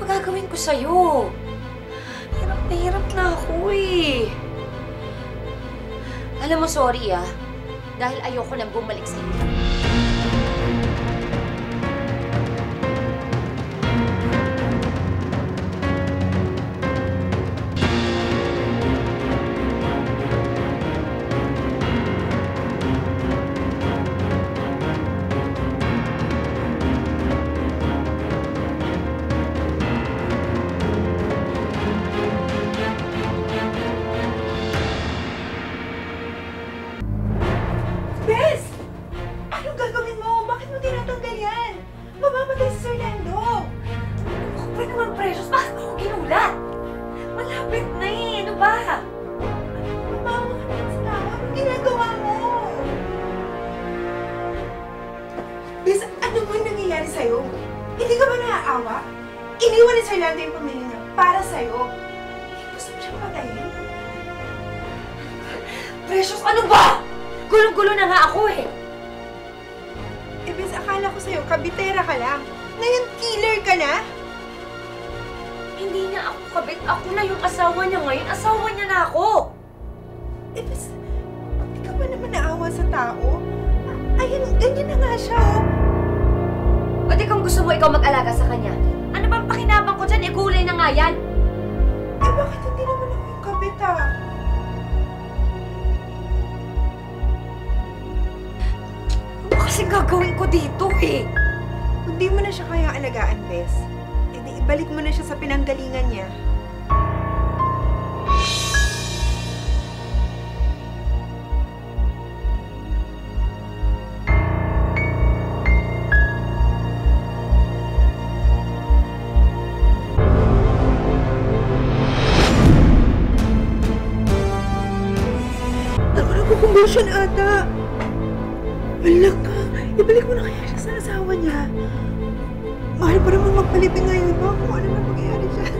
gagawin ko sa'yo? Hirap na hirap na ako eh. Alam mo, sorry dahil ayoko nang bumalik sa'yo. Bes! Anong gagawin mo? Bakit mo tinatanggal yan? Mamamatay si Sir Lando! Ako ba naman, Precious? Bakit mo ako ginulat? Malapit na eh. Ano ba? Mamawa ka naman sa tao. Anong ginagawa mo? Bes, ano mo yung nangyayari sa'yo? Hindi ka ba naaawa? Iniwan ni Sir Lando yung pamilya niya para sa'yo. Gusto mo siyang patayin? Precious, ano ba? Gulong-gulo na nga ako eh. Eh, Bes, akala ko sa'yo, kabitera ka lang. Ngayon, killer ka na? Hindi na ako kabit. Ako na yung asawa niya ngayon. Asawa niya na ako. Eh, Bes, di ka ba naman naawa sa tao? Ayun, ganyan na nga siya, oh. O di kung gusto mo ikaw mag-alaga sa kanya, ano bang pakinabang ko dyan? Kulay na nga yan. Eh, bakit hindi naman ako yung kabit, ah? Ano ba kasi gagawin ko dito eh? Kung di mo na siya kayang alagaan, Bes, edi ibalik mo na siya sa pinanggalingan niya. Nagkukumbulsyon ata. Wala ka. Ibalik mo na kaya siya sa asawa niya. Mahal pa naman magpalibing ngayon ba kung ano na mangyayari dyan.